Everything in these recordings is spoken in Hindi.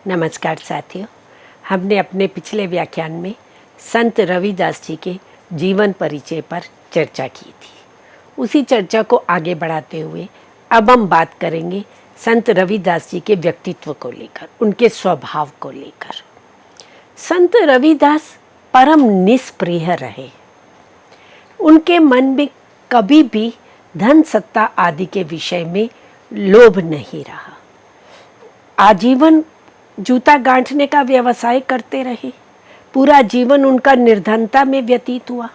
नमस्कार साथियों, हमने अपने पिछले व्याख्यान में संत रविदास जी के जीवन परिचय पर चर्चा की थी। उसी चर्चा को आगे बढ़ाते हुए अब हम बात करेंगे संत रविदास जी के व्यक्तित्व को लेकर, उनके स्वभाव को लेकर। संत रविदास परम निष्प्रिय रहे। उनके मन में कभी भी धन सत्ता आदि के विषय में लोभ नहीं रहा। आजीवन जूता गांठने का व्यवसाय करते रहे। पूरा जीवन उनका निर्धनता में व्यतीत हुआ,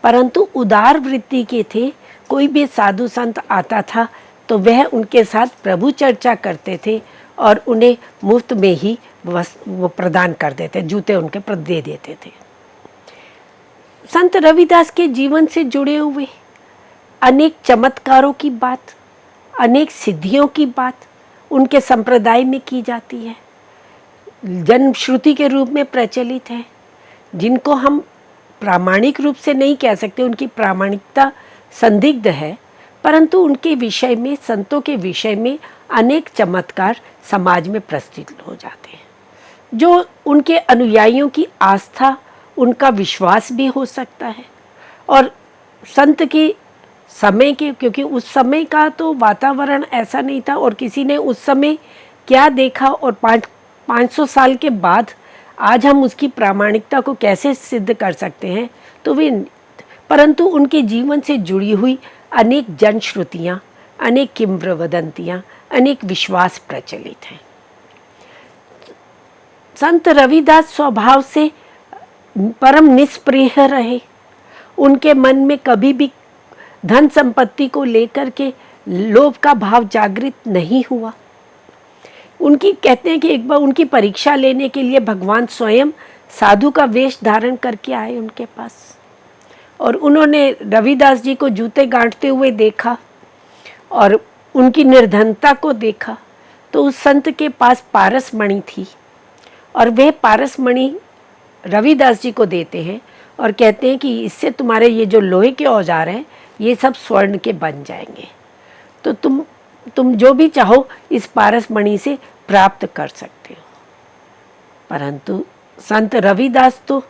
परंतु उदार वृत्ति के थे। कोई भी साधु संत आता था तो वह उनके साथ प्रभु चर्चा करते थे और उन्हें मुफ्त में ही वो प्रदान कर देते, जूते उनके दे देते थे। संत रविदास के जीवन से जुड़े हुए अनेक चमत्कारों की बात, अनेक सिद्धियों की बात उनके संप्रदाय में की जाती है, जन्म श्रुति के रूप में प्रचलित है, जिनको हम प्रामाणिक रूप से नहीं कह सकते, उनकी प्रामाणिकता संदिग्ध है, परंतु उनके विषय में, संतों के विषय में अनेक चमत्कार समाज में प्रस्तुत हो जाते हैं, जो उनके अनुयायियों की आस्था, उनका विश्वास भी हो सकता है। और संत के समय के, क्योंकि उस समय का तो वातावरण ऐसा नहीं था और किसी ने उस समय क्या देखा और 500 साल के बाद आज हम उसकी प्रामाणिकता को कैसे सिद्ध कर सकते हैं, तो वे, परंतु उनके जीवन से जुड़ी हुई अनेक जनश्रुतियाँ, अनेक किंवदंतियाँ, अनेक विश्वास प्रचलित हैं। संत रविदास स्वभाव से परम निष्प्रिय रहे। उनके मन में कभी भी धन संपत्ति को लेकर के लोभ का भाव जागृत नहीं हुआ। उनकी, कहते हैं कि एक बार उनकी परीक्षा लेने के लिए भगवान स्वयं साधु का वेश धारण करके आए उनके पास, और उन्होंने रविदास जी को जूते गांठते हुए देखा और उनकी निर्धनता को देखा। तो उस संत के पास पारस मणि थी और वह पारस मणि रविदास जी को देते हैं और कहते हैं कि इससे तुम्हारे ये जो लोहे के औजार हैं ये सब स्वर्ण के बन जाएंगे, तो तुम जो भी चाहो इस पारस मणि से प्राप्त कर सकते हो। परंतु संत रविदास तो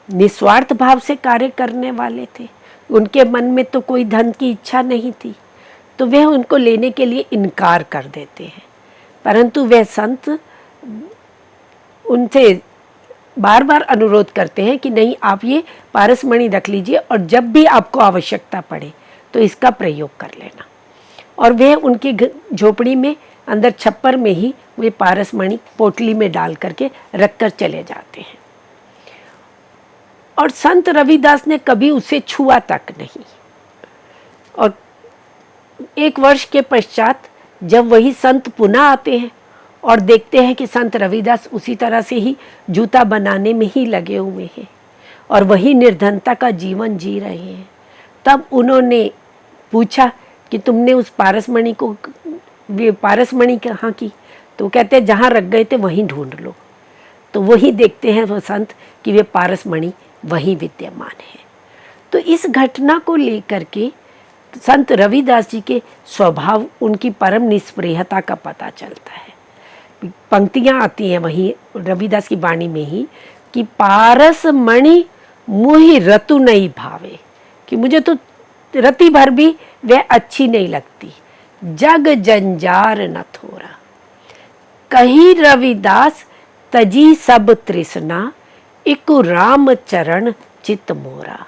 निस्वार्थ भाव से कार्य करने वाले थे। उनके मन में तो कोई धन की इच्छा नहीं थी, तो वह उनको लेने के लिए इनकार कर देते हैं। परंतु वह संत उनसे बार बार अनुरोध करते हैं कि नहीं, आप ये पारसमणि रख लीजिए और जब भी आपको आवश्यकता पड़े तो इसका प्रयोग कर लेना। और वह उनकी झोपड़ी में अंदर छप्पर में ही वे पारसमणि पोटली में डाल करके रख कर चले जाते हैं। और संत रविदास ने कभी उसे छुआ तक नहीं। और एक वर्ष के पश्चात जब वही संत पुनः आते हैं और देखते हैं कि संत रविदास उसी तरह से ही जूता बनाने में ही लगे हुए हैं और वही निर्धनता का जीवन जी रहे हैं, तब उन्होंने पूछा कि तुमने उस पारसमणि को, वे पारसमणि कहाँ की? तो कहते हैं जहाँ रख गए थे वहीं ढूंढ लो। तो वही देखते हैं वो संत कि वे पारसमणि वहीं विद्यमान है। तो इस घटना को लेकर के संत रविदास जी के स्वभाव, उनकी परम निष्प्रियता का पता चलता है। पंक्तियाँ आती हैं वहीं रविदास की वाणी में ही कि पारसमणि मुहि रतु नहीं भावे, कि मुझे तो रति भर भी वह अच्छी नहीं लगती। जग जंजार न थोरा, कही रविदास तजी सब तृष्णा, इकु राम चरण चित मोरा,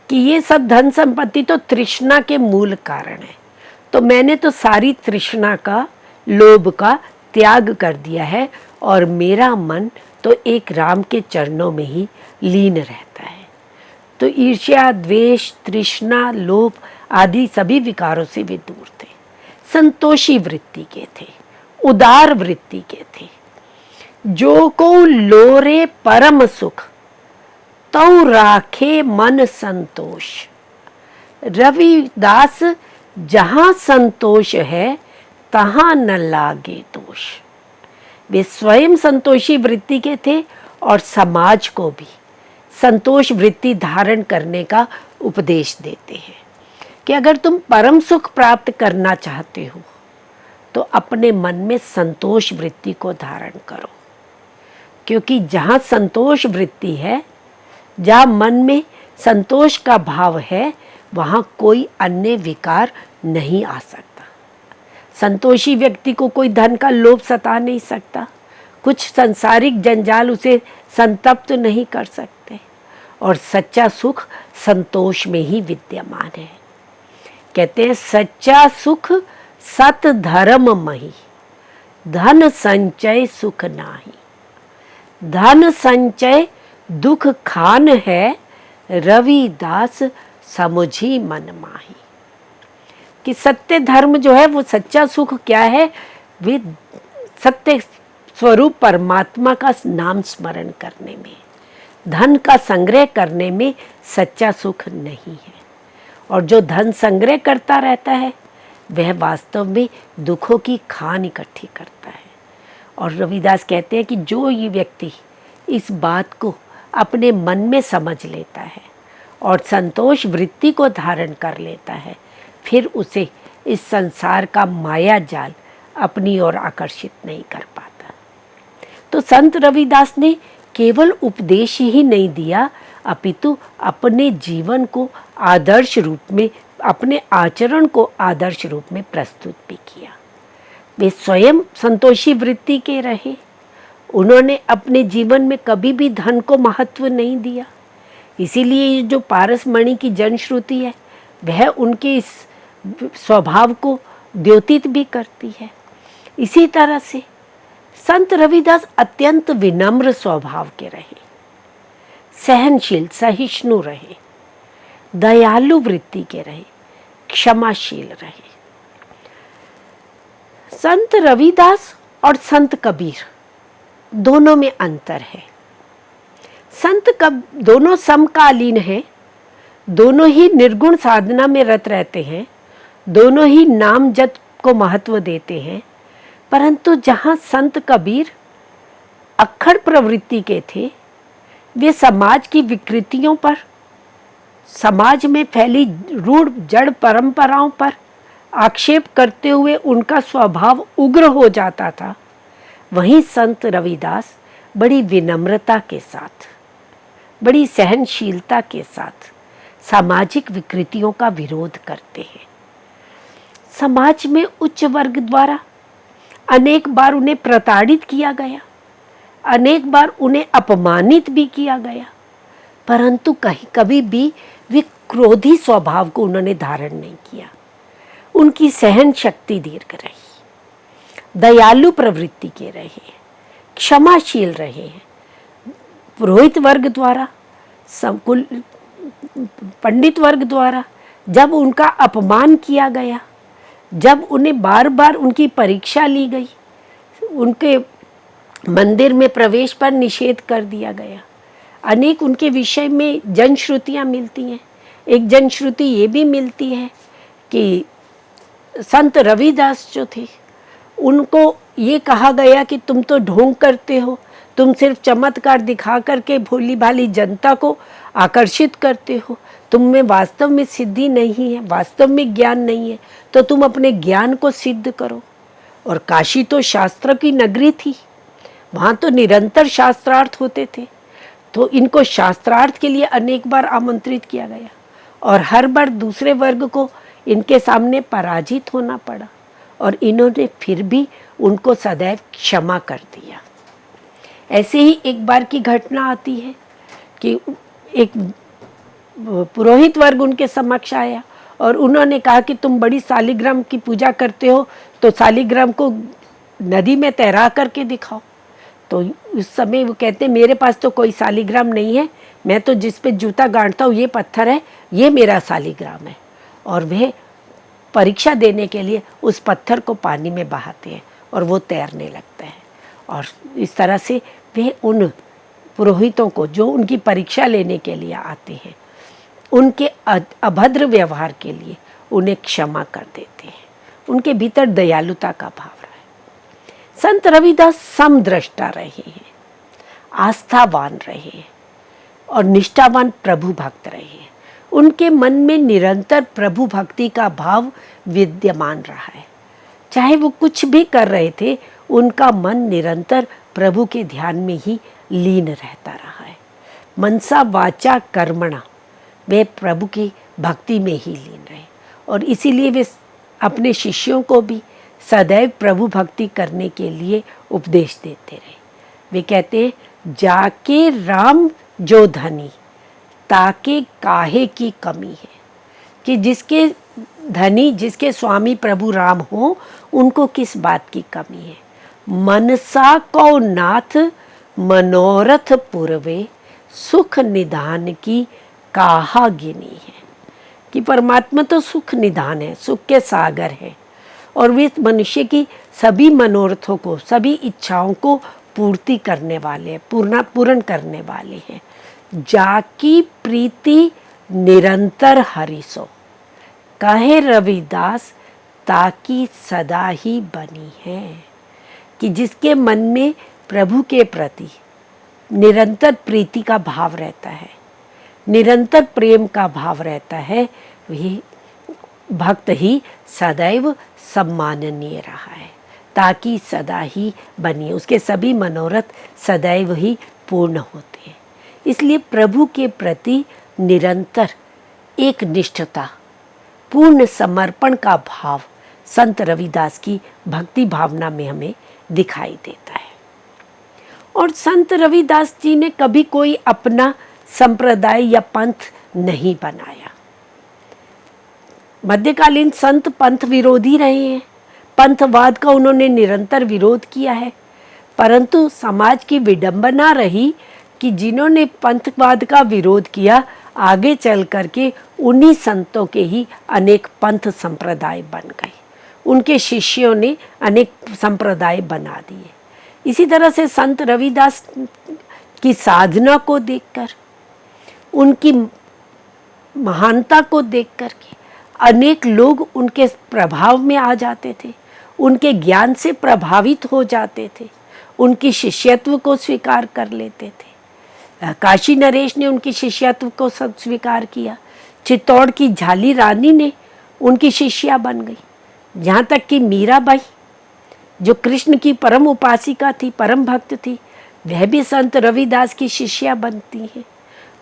कि ये सब धन संपत्ति तो तृष्णा के मूल कारण है, तो मैंने तो सारी तृष्णा का, लोभ का त्याग कर दिया है और मेरा मन तो एक राम के चरणों में ही लीन रहता है। तो ईर्ष्या, द्वेष, तृष्णा, लोभ आदि सभी विकारों से वे दूर थे। संतोषी वृत्ति के थे, उदार वृत्ति के थे। जो को लोरे परम सुख, तौ राखे मन संतोष। रविदास जहाँ संतोष है तहाँ न लागे दोष। वे स्वयं संतोषी वृत्ति के थे और समाज को भी संतोष वृत्ति धारण करने का उपदेश देते हैं कि अगर तुम परम सुख प्राप्त करना चाहते हो तो अपने मन में संतोष वृत्ति को धारण करो, क्योंकि जहाँ संतोष वृत्ति है, जहाँ मन में संतोष का भाव है, वहाँ कोई अन्य विकार नहीं आ सकता। संतोषी व्यक्ति को कोई धन का लोभ सता नहीं सकता, कुछ संसारिक जंजाल उसे संतप्त नहीं कर सकते, और सच्चा सुख संतोष में ही विद्यमान है। कहते हैं सच्चा सुख सत धर्म मही, धन संचय सुख नाही। धन संचय दुख खान है, रविदास समुझी मन माही। कि सत्य धर्म जो है वो सच्चा सुख क्या है, वे सत्य स्वरूप परमात्मा का नाम स्मरण करने में, धन का संग्रह करने में सच्चा सुख नहीं है। और जो धन संग्रह करता रहता है वह वास्तव में दुखों की खान इकट्ठी करता है। और रविदास कहते हैं कि जो ये व्यक्ति इस बात को अपने मन में समझ लेता है और संतोष वृत्ति को धारण कर लेता है, फिर उसे इस संसार का माया जाल अपनी ओर आकर्षित नहीं कर पाता। तो संत रविदास ने केवल उपदेश ही नहीं दिया, अपितु अपने जीवन को आदर्श रूप में, अपने आचरण को आदर्श रूप में प्रस्तुत भी किया। वे स्वयं संतोषी वृत्ति के रहे। उन्होंने अपने जीवन में कभी भी धन को महत्व नहीं दिया। इसीलिए जो पारसमणि की जनश्रुति है वह उनके इस स्वभाव को द्योतित भी करती है। इसी तरह से संत रविदास अत्यंत विनम्र स्वभाव के रहे, सहनशील सहिष्णु रहे, दयालु वृत्ति के रहे, क्षमाशील रहे। संत रविदास और संत कबीर दोनों में अंतर है। दोनों समकालीन हैं, दोनों ही निर्गुण साधना में रत रहते हैं, दोनों ही नाम जप को महत्व देते हैं। परंतु जहाँ संत कबीर अक्खड़ प्रवृत्ति के थे, वे समाज की विकृतियों पर, समाज में फैली रूढ़ जड़ परंपराओं पर आक्षेप करते हुए उनका स्वभाव उग्र हो जाता था। वहीं संत रविदास बड़ी विनम्रता के साथ, बड़ी सहनशीलता के साथ सामाजिक विकृतियों का विरोध करते हैं। समाज में उच्च वर्ग द्वारा अनेक बार उन्हें प्रताड़ित किया गया, अनेक बार उन्हें अपमानित भी किया गया, परंतु कभी भी वे क्रोधी स्वभाव को उन्होंने धारण नहीं किया। उनकी सहन शक्ति दीर्घ रही, दयालु प्रवृत्ति के रहे, क्षमाशील रहे हैं। पुरोहित वर्ग द्वारा, संकुल पंडित वर्ग द्वारा जब उनका अपमान किया गया, जब उन्हें बार बार उनकी परीक्षा ली गई, उनके मंदिर में प्रवेश पर निषेध कर दिया गया, अनेक उनके विषय में जनश्रुतियाँ मिलती हैं। एक जनश्रुति ये भी मिलती है कि संत रविदास जो थे उनको ये कहा गया कि तुम तो ढोंग करते हो, तुम सिर्फ चमत्कार दिखा करके भोली भाली जनता को आकर्षित करते हो, तुम में वास्तव में सिद्धि नहीं है, वास्तव में ज्ञान नहीं है, तो तुम अपने ज्ञान को सिद्ध करो। और काशी तो शास्त्र की नगरी थी, वहाँ तो निरंतर शास्त्रार्थ होते थे, तो इनको शास्त्रार्थ के लिए अनेक बार आमंत्रित किया गया और हर बार दूसरे वर्ग को इनके सामने पराजित होना पड़ा, और इन्होंने फिर भी उनको सदैव क्षमा कर दिया। ऐसे ही एक बार की घटना आती है कि एक पुरोहित वर्ग उनके समक्ष आया और उन्होंने कहा कि तुम बड़ी शालिग्राम की पूजा करते हो, तो शालिग्राम को नदी में तैरा करके दिखाओ। तो उस समय वो कहते हैं मेरे पास तो कोई शालिग्राम नहीं है, मैं तो जिस पे जूता गांठता हूँ ये पत्थर है, ये मेरा शालिग्राम है। और वह परीक्षा देने के लिए उस पत्थर को पानी में बहाते हैं और वो तैरने लगता है। और इस तरह से वे उन पुरोहितों को जो उनकी परीक्षा लेने के लिए आते हैं, उनके अभद्र व्यवहार के लिए उन्हें क्षमा कर देते हैं। उनके भीतर दयालुता का भाव रहा है। संत रविदास समदृष्टा रहे हैं, आस्थावान रहे हैं और निष्ठावान प्रभु भक्त रहे हैं। उनके मन में निरंतर प्रभु भक्ति का भाव विद्यमान रहा है। चाहे वो कुछ भी कर रहे थे, उनका मन निरंतर प्रभु के ध्यान में ही लीन रहता रहा है। मनसा वाचा कर्मणा, वे प्रभु की भक्ति में ही लीन रहे और इसीलिए वे अपने शिष्यों को भी सदैव प्रभु भक्ति करने के लिए उपदेश देते रहे। वे कहते हैं, जाके राम जो धनी ताके काहे की कमी है, कि जिसके धनी, जिसके स्वामी प्रभु राम हो, उनको किस बात की कमी है। मनसा को नाथ मनोरथ पूर्वे, सुख निधान की काहा गिनी है, कि परमात्मा तो सुख निधान है, सुख के सागर है और वे मनुष्य की सभी मनोरथों को, सभी इच्छाओं को पूर्ति करने वाले, पूर्ण करने वाले हैं। जाकी प्रीति निरंतर हरिसो, कहे रविदास ताकि सदा ही बनी है, कि जिसके मन में प्रभु के प्रति निरंतर प्रीति का भाव रहता है, निरंतर प्रेम का भाव रहता है, वही भक्त ही सदैव सम्माननीय रहा है, ताकि सदा ही बनिए, उसके सभी मनोरथ सदैव ही पूर्ण होते हैं। इसलिए प्रभु के प्रति निरंतर एक निष्ठता, पूर्ण समर्पण का भाव संत रविदास की भक्ति भावना में हमें दिखाई देता है। और संत रविदास जी ने कभी कोई अपना संप्रदाय या पंथ नहीं बनाया। मध्यकालीन संत पंथ विरोधी रहे हैं, पंथवाद का उन्होंने निरंतर विरोध किया है, परंतु समाज की विडंबना रही कि जिन्होंने पंथवाद का विरोध किया, आगे चल करके उन्हीं संतों के ही अनेक पंथ संप्रदाय बन गए, उनके शिष्यों ने अनेक संप्रदाय बना दिए। इसी तरह से संत रविदास की साधना को देखकर, उनकी महानता को देखकर के अनेक लोग उनके प्रभाव में आ जाते थे, उनके ज्ञान से प्रभावित हो जाते थे, उनकी शिष्यत्व को स्वीकार कर लेते थे। काशी नरेश ने उनकी शिष्यत्व को सब स्वीकार किया, चित्तौड़ की झाली रानी ने उनकी शिष्या बन गई, यहाँ तक कि मीराबाई जो कृष्ण की परम उपासिका थी, परम भक्त थी, वह भी संत रविदास की शिष्या बनती है।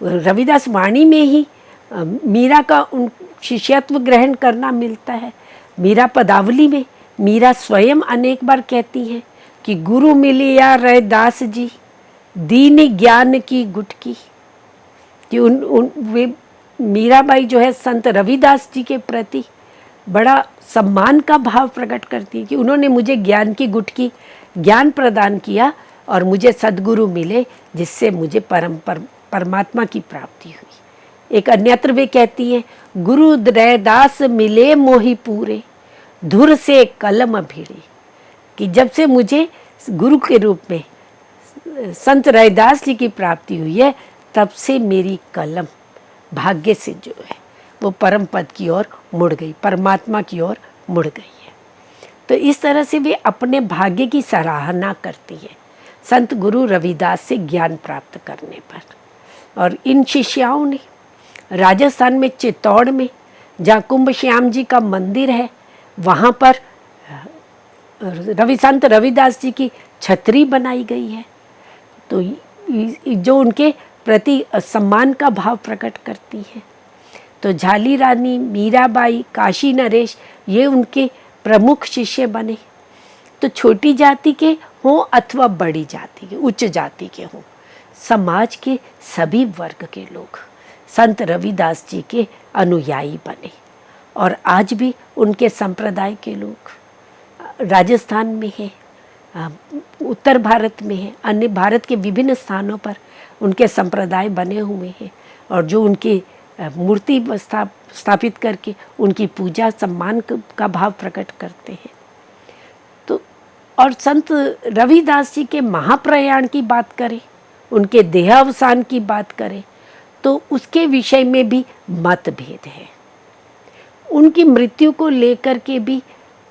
रविदास वाणी में ही मीरा का उन शिष्यत्व ग्रहण करना मिलता है। मीरा पदावली में मीरा स्वयं अनेक बार कहती हैं कि गुरु मिलिया रैदास जी, दीन ज्ञान की गुटकी, कि वे मीराबाई जो है संत रविदास जी के प्रति बड़ा सम्मान का भाव प्रकट करती है कि उन्होंने मुझे ज्ञान की गुटकी, ज्ञान प्रदान किया और मुझे सद्गुरु मिले, जिससे मुझे परमात्मा की प्राप्ति हुई। एक अन्यत्र वे कहती हैं, गुरु रैदास मिले मोहि पूरे, धुर से कलम भिड़े, कि जब से मुझे गुरु के रूप में संत रैदास जी की प्राप्ति हुई है, तब से मेरी कलम भाग्य से जो है वो परम पद की ओर मुड़ गई, परमात्मा की ओर मुड़ गई है। तो इस तरह से वे अपने भाग्य की सराहना करती है संत गुरु रविदास से ज्ञान प्राप्त करने पर। और इन शिष्याओं ने राजस्थान में चित्तौड़ में जहाँ कुंभ श्याम जी का मंदिर है, वहाँ पर संत रविदास जी की छतरी बनाई गई है, तो जो उनके प्रति सम्मान का भाव प्रकट करती है। तो झाली रानी, मीराबाई, काशी नरेश, ये उनके प्रमुख शिष्य बने। तो छोटी जाति के हों अथवा बड़ी जाति के, उच्च जाति के हों, समाज के सभी वर्ग के लोग संत रविदास जी के अनुयायी बने। और आज भी उनके संप्रदाय के लोग राजस्थान में हैं, उत्तर भारत में हैं, अन्य भारत के विभिन्न स्थानों पर उनके संप्रदाय बने हुए हैं, और जो उनकी मूर्ति स्थापित करके उनकी पूजा सम्मान का भाव प्रकट करते हैं। तो और संत रविदास जी के महाप्रयाण की बात करें, उनके देहावसान की बात करें, तो उसके विषय में भी मतभेद है। उनकी मृत्यु को लेकर के भी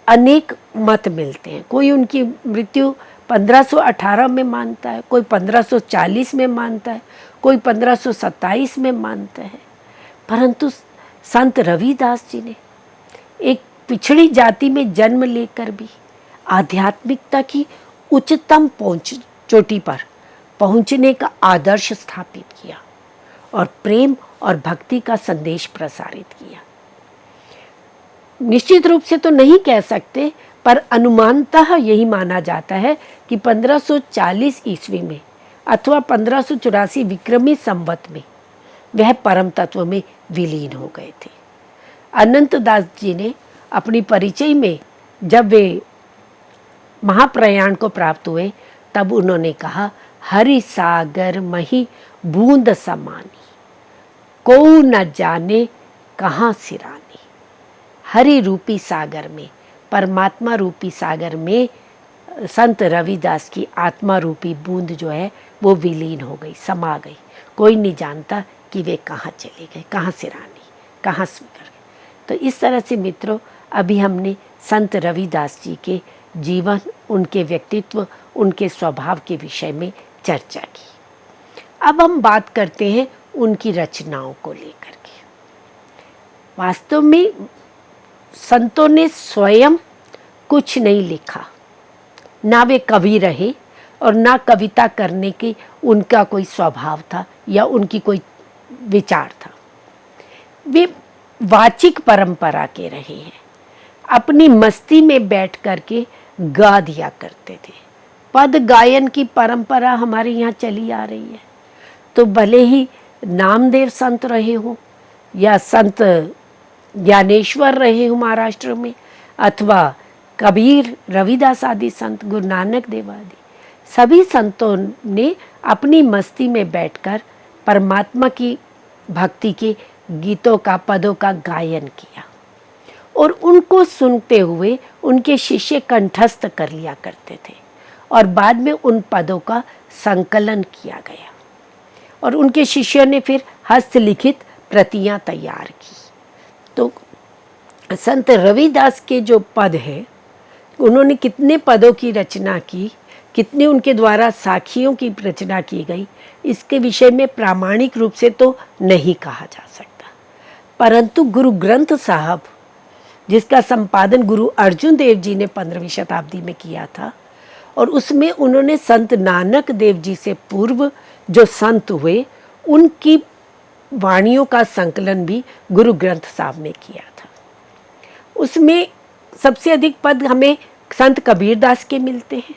अनेक मत मिलते हैं। कोई उनकी मृत्यु 1518 में मानता है, कोई 1540 में मानता है, कोई 1527 में मानता है। परंतु संत रविदास जी ने एक पिछड़ी जाति में जन्म लेकर भी आध्यात्मिकता की उच्चतम चोटी पर पहुंचने का आदर्श स्थापित किया और प्रेम और भक्ति का संदेश प्रसारित किया। निश्चित रूप से तो नहीं कह सकते, पर अनुमानतः यही माना जाता है कि 1540 ईस्वी में अथवा 1584 विक्रमी संवत में वह परम तत्व में विलीन हो गए थे। अनंत दास जी ने अपनी परिचय में जब वे महाप्रयाण को प्राप्त हुए तब उन्होंने कहा, हरि सागर मही बूंद समानी, को न जाने कहाँ सिरानी। हरि रूपी सागर में, परमात्मा रूपी सागर में संत रविदास की आत्मा रूपी बूंद जो है वो विलीन हो गई, समा गई। कोई नहीं जानता कि वे कहाँ चले गए, कहाँ सिरानी, कहाँ स्वीकार गए। तो इस तरह से मित्रों, अभी हमने संत रविदास जी के जीवन, उनके व्यक्तित्व, उनके स्वभाव के विषय में चर्चा की। अब हम बात करते हैं उनकी रचनाओं को लेकर के। वास्तव में संतों ने स्वयं कुछ नहीं लिखा, ना वे कवि रहे और ना कविता करने के उनका कोई स्वभाव था या उनकी कोई विचार था। वे वाचिक परंपरा के रहे हैं, अपनी मस्ती में बैठ करके गा दिया करते थे। पद गायन की परंपरा हमारे यहाँ चली आ रही है, तो भले ही नामदेव संत रहे हों या संत ज्ञानेश्वर रहे हों महाराष्ट्र में, अथवा कबीर, रविदास आदि संत, गुरु नानक देव आदि, सभी संतों ने अपनी मस्ती में बैठकर परमात्मा की भक्ति के गीतों का, पदों का गायन किया और उनको सुनते हुए उनके शिष्य कंठस्थ कर लिया करते थे और बाद में उन पदों का संकलन किया गया और उनके शिष्यों ने फिर हस्तलिखित प्रतियां तैयार की। तो संत रविदास के जो पद हैं, उन्होंने कितने पदों की रचना की, कितने उनके द्वारा साखियों की रचना की गई, इसके विषय में प्रामाणिक रूप से तो नहीं कहा जा सकता। परंतु गुरु ग्रंथ साहब, जिसका संपादन गुरु अर्जुन देव जी ने 15वीं शताब्दी में किया था, और उसमें उन्होंने संत नानक देव जी से पूर्व जो संत हुए उनकी वाणियों का संकलन भी गुरु ग्रंथ साहब ने किया था। उसमें सबसे अधिक पद हमें संत कबीरदास के मिलते हैं,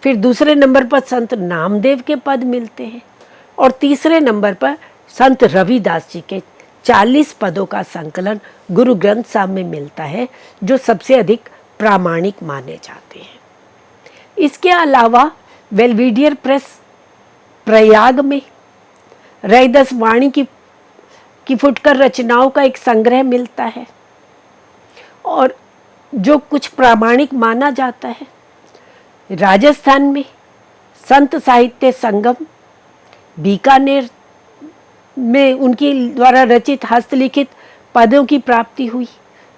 फिर दूसरे नंबर पर संत नामदेव के पद मिलते हैं और तीसरे नंबर पर संत रविदास जी के 40 पदों का संकलन गुरु ग्रंथ साहब में मिलता है, जो सबसे अधिक प्रामाणिक माने जाते हैं। इसके अलावा बेल्विडियर प्रेस प्रयाग में रैदास वाणी की फुटकर रचनाओं का एक संग्रह मिलता है और जो कुछ प्रामाणिक माना जाता है। राजस्थान में संत साहित्य संगम, बीकानेर में उनकी द्वारा रचित हस्तलिखित पदों की प्राप्ति हुई।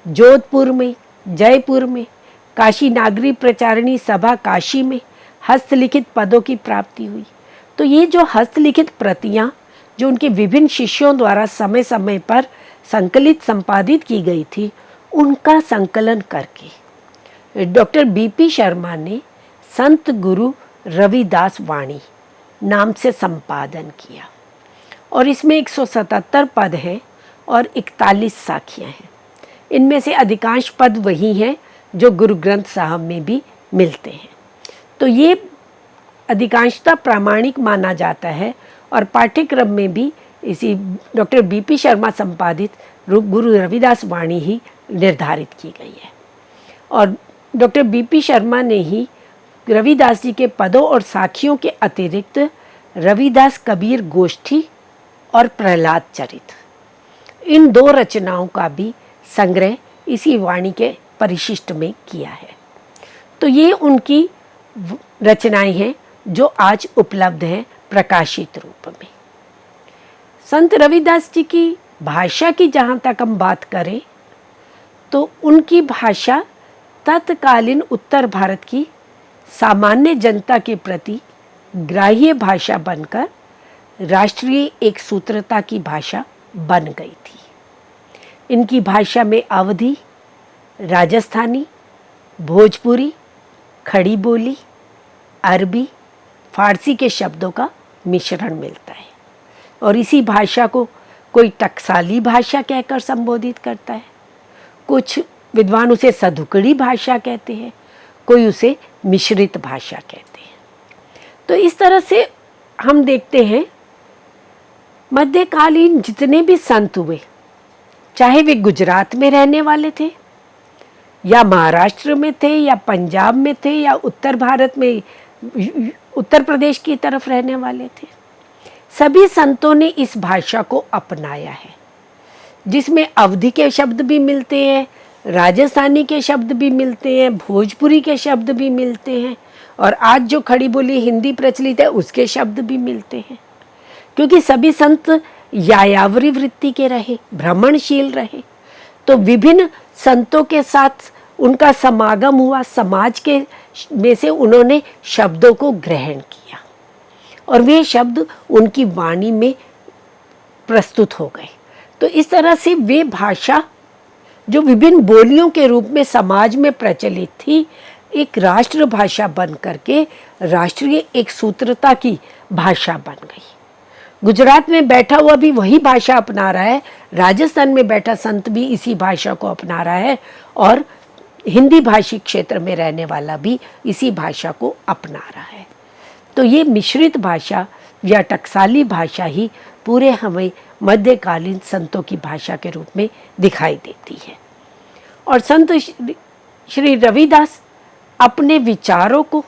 जोधपुर में, जयपुर में काशी नागरी प्रचारणी सभा काशी में हस्तलिखित पदों की प्राप्ति हुई। तो ये जो हस्तलिखित प्रतियां जो उनके विभिन्न शिष्यों द्वारा समय समय पर संकलित संपादित की गई थी, उनका संकलन करके डॉक्टर बीपी शर्मा ने संत गुरु रविदास वाणी नाम से संपादन किया और इसमें 177 पद हैं और 41 साखियाँ हैं। इनमें से अधिकांश पद वही हैं जो गुरु ग्रंथ साहब में भी मिलते हैं। तो ये अधिकांशतः प्रामाणिक माना जाता है और पाठ्यक्रम में भी इसी डॉक्टर बीपी शर्मा संपादित गुरु रविदास वाणी ही निर्धारित की गई है और डॉक्टर बीपी शर्मा ने ही रविदास जी के पदों और साखियों के अतिरिक्त रविदास कबीर गोष्ठी और प्रहलाद चरित, इन 2 रचनाओं का भी संग्रह इसी वाणी के परिशिष्ट में किया है। तो ये उनकी रचनाएं हैं जो आज उपलब्ध हैं प्रकाशित रूप में। संत रविदास जी की भाषा की जहाँ तक हम बात करें तो उनकी भाषा तत्कालीन उत्तर भारत की सामान्य जनता के प्रति ग्राह्य भाषा बनकर राष्ट्रीय एक सूत्रता की भाषा बन गई थी। इनकी भाषा में अवधि, राजस्थानी, भोजपुरी, खड़ी बोली, अरबी, फारसी के शब्दों का मिश्रण मिलता है। और इसी भाषा को कोई टकसाली भाषा कहकर संबोधित करता है, कुछ विद्वान उसे सधुकड़ी भाषा कहते हैं, कोई उसे मिश्रित भाषा कहते हैं। तो इस तरह से हम देखते हैं मध्यकालीन जितने भी संत हुए, चाहे वे गुजरात में रहने वाले थे या महाराष्ट्र में थे या पंजाब में थे या उत्तर भारत में उत्तर प्रदेश की तरफ रहने वाले थे, सभी संतों ने इस भाषा को अपनाया है, जिसमें अवधी के शब्द भी मिलते हैं, राजस्थानी के शब्द भी मिलते हैं, भोजपुरी के शब्द भी मिलते हैं, और आज जो खड़ी बोली हिंदी प्रचलित है उसके शब्द भी मिलते हैं। क्योंकि सभी संत यायावरी वृत्ति के रहे, भ्रमणशील रहे, तो विभिन्न संतों के साथ उनका समागम हुआ, समाज के में से उन्होंने शब्दों को ग्रहण किया और वे शब्द उनकी वाणी में प्रस्तुत हो गए। तो इस तरह से वे भाषा जो विभिन्न बोलियों के रूप में समाज में प्रचलित थी, एक राष्ट्र भाषा बन करके राष्ट्रीय एक सूत्रता की भाषा बन गई। गुजरात में बैठा हुआ भी वही भाषा अपना रहा है, राजस्थान में बैठा संत भी इसी भाषा को अपना रहा है, और हिंदी भाषी क्षेत्र में रहने वाला भी इसी भाषा को अपना रहा है। तो ये मिश्रित भाषा या टकसाली भाषा ही पूरे हमें मध्यकालीन संतों की भाषा के रूप में दिखाई देती है। और संत श्री रविदास अपने विचारों को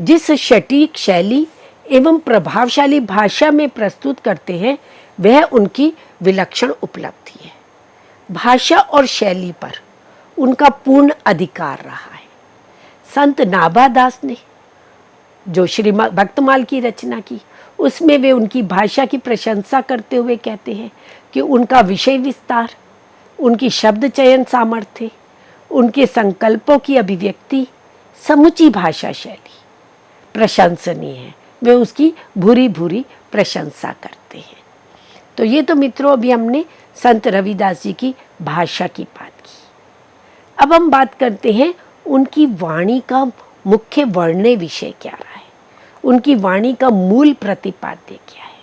जिस सटीक शैली एवं प्रभावशाली भाषा में प्रस्तुत करते हैं, वह उनकी विलक्षण उपलब्धि है। भाषा और शैली पर उनका पूर्ण अधिकार रहा है। संत नाभादास ने जो श्री भक्तमाल की रचना की, उसमें वे उनकी भाषा की प्रशंसा करते हुए कहते हैं कि उनका विषय विस्तार, उनकी शब्द चयन सामर्थ्य, उनके संकल्पों की अभिव्यक्ति, समुची भाषा शैली प्रशंसनीय है। वे उसकी भूरी भूरी प्रशंसा करते हैं। तो ये तो मित्रों अभी हमने संत रविदास जी की भाषा की बात की। अब हम बात करते हैं उनकी वाणी का मुख्य वर्ण्य विषय क्या रहा है, उनकी वाणी का मूल प्रतिपाद्य क्या है।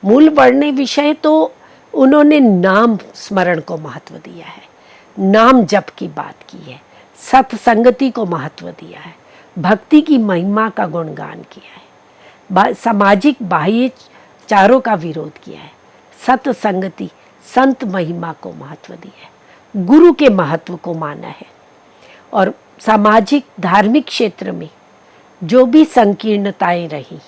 मूल वर्ण्य विषय तो उन्होंने नाम स्मरण को महत्व दिया है, नाम जप की बात की है, सत्संगति को महत्व दिया है, भक्ति की महिमा का गुणगान किया है, सामाजिक बाह्य चारों का विरोध किया है, सत्संगति संत महिमा को महत्व दिया है, गुरु के महत्व को माना है, और सामाजिक धार्मिक क्षेत्र में जो भी संकीर्णताएं रही,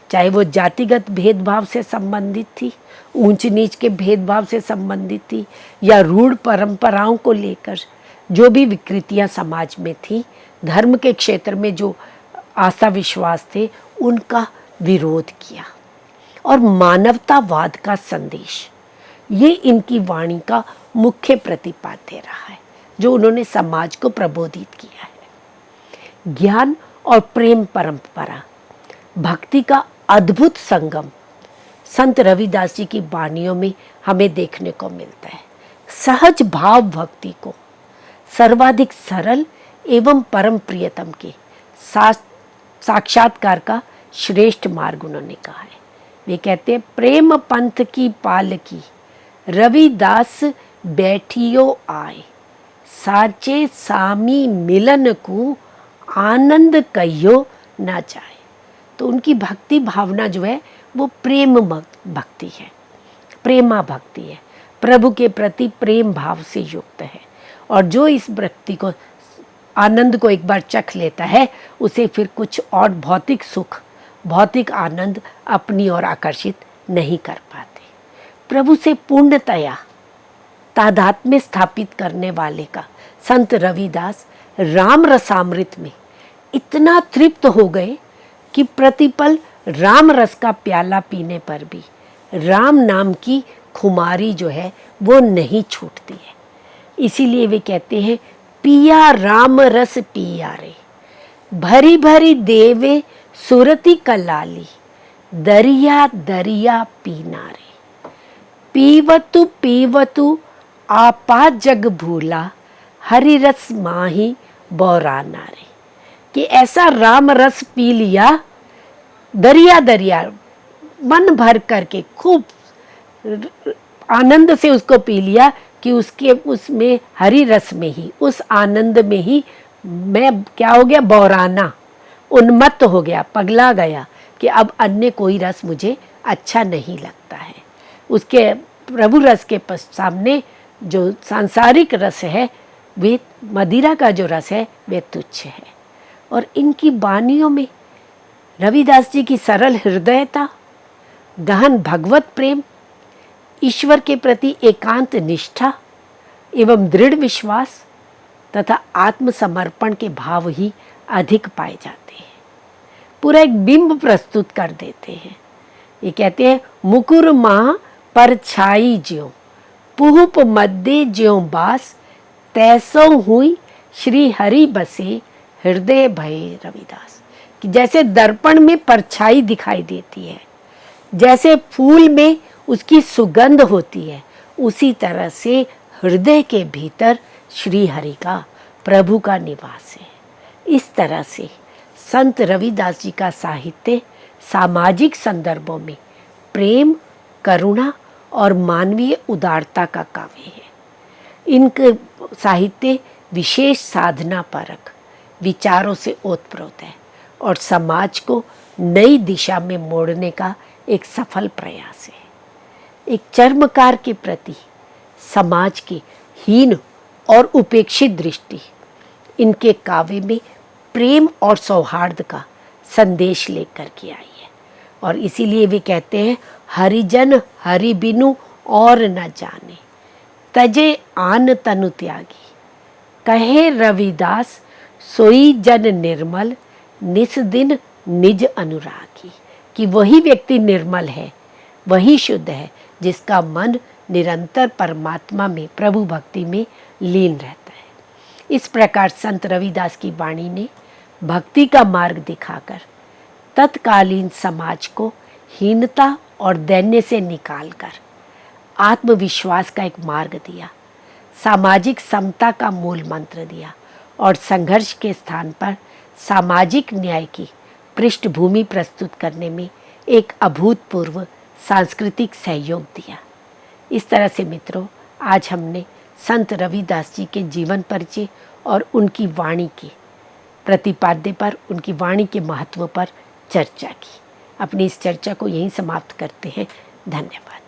चाहे वो जातिगत भेदभाव से संबंधित थी, ऊंच नीच के भेदभाव से संबंधित थी, या रूढ़ परंपराओं को लेकर जो भी विकृतियां समाज में थी, धर्म के क्षेत्र में जो आस्था विश्वास थे उनका विरोध किया, और मानवतावाद का संदेश ये इनकी वाणी का मुख्य प्रतिपाद्य रहा है, जो उन्होंने समाज को प्रबोधित किया है। ज्ञान और प्रेम परंपरा, भक्ति का अद्भुत संगम संत रविदास जी की वाणियों में हमें देखने को मिलता है। सहज भाव भक्ति को सर्वाधिक सरल एवं परम प्रियतम के साक्षात्कार का श्रेष्ठ मार्ग उन्होंने कहा है। वे कहते हैं, प्रेम पंथ की पालकी रविदास बैठियो आए, साचे सामी मिलन को आनंद कहियो ना जाए। तो उनकी भक्ति भावना जो है वो प्रेम भक्ति है, प्रेमा भक्ति है, प्रभु के प्रति प्रेम भाव से युक्त है, और जो इस भक्ति को आनंद को एक बार चख लेता है, उसे फिर कुछ और भौतिक सुख, भौतिक आनंद अपनी ओर आकर्षित नहीं कर पाते। प्रभु से पूर्णतया तादात्म्य स्थापित करने वाले का संत रविदास राम रसामृत में इतना तृप्त हो गए कि प्रतिपल राम रस का प्याला पीने पर भी राम नाम की खुमारी जो है वो नहीं छूटती है। इसीलिए वे कहते हैं, पिया राम रस पिया रे, भरी भरी देवे सुरती कलाली, दरिया दरिया पीना रे, पीवतु पीवतु आपा जग भूला, हरि रस माही बौराना रे, कि ऐसा राम रस पी लिया दरिया दरिया, मन भर करके खूब आनंद से उसको पी लिया कि उसके उसमें हरि रस में ही, उस आनंद में ही मैं क्या हो गया, बौराना, उन्मत्त हो गया, पगला गया कि अब अन्य कोई रस मुझे अच्छा नहीं लगता है। उसके प्रभु रस के सामने जो सांसारिक रस है, वे मदिरा का जो रस है वे तुच्छ है। और इनकी वाणियों में रविदास जी की सरल हृदयता, गहन भगवत प्रेम, ईश्वर के प्रति एकांत निष्ठा एवं दृढ़ विश्वास तथा आत्मसमर्पण के भाव ही अधिक पाए जाते हैं। पूरा एक बिंब प्रस्तुत कर देते हैं। ये कहते हैं, मुकुर माँ पर छाई ज्यों, पुहुप मध्य ज्यों बास, तैसो हुई श्री हरि बसे हृदय भये रविदास। कि जैसे दर्पण में परछाई दिखाई देती है, जैसे फूल में उसकी सुगंध होती है, उसी तरह से हृदय के भीतर श्री हरि का, प्रभु का निवास है। इस तरह से संत रविदास जी का साहित्य सामाजिक संदर्भों में प्रेम, करुणा और मानवीय उदारता का काव्य है। इनके साहित्य विशेष साधना परक विचारों से ओतप्रोत है और समाज को नई दिशा में मोड़ने का एक सफल प्रयास है। एक चर्मकार के प्रति समाज की हीन और उपेक्षित दृष्टि इनके काव्य में प्रेम और सौहार्द का संदेश लेकर के आई है। और इसीलिए वे कहते हैं, हरिजन हरि बिनु और न जाने, तजे आन तनु त्यागी, कहे रविदास सोई जन निर्मल, निस दिन निज अनुरागी। कि वही व्यक्ति निर्मल है, वही शुद्ध है, जिसका मन निरंतर परमात्मा में, प्रभु भक्ति में लीन रहता है। इस प्रकार संत रविदास की वाणी ने भक्ति का मार्ग दिखाकर तत्कालीन समाज को हीनता और दैन्य से निकालकर आत्मविश्वास का एक मार्ग दिया, सामाजिक समता का मूल मंत्र दिया और संघर्ष के स्थान पर सामाजिक न्याय की पृष्ठभूमि प्रस्तुत करने में एक अभूतपूर्व सांस्कृतिक सहयोग दिया। इस तरह से मित्रों, आज हमने संत रविदास जी के जीवन परिचय और उनकी वाणी के प्रतिपाद्य पर, उनकी वाणी के महत्व पर चर्चा की। अपनी इस चर्चा को यहीं समाप्त करते हैं। धन्यवाद।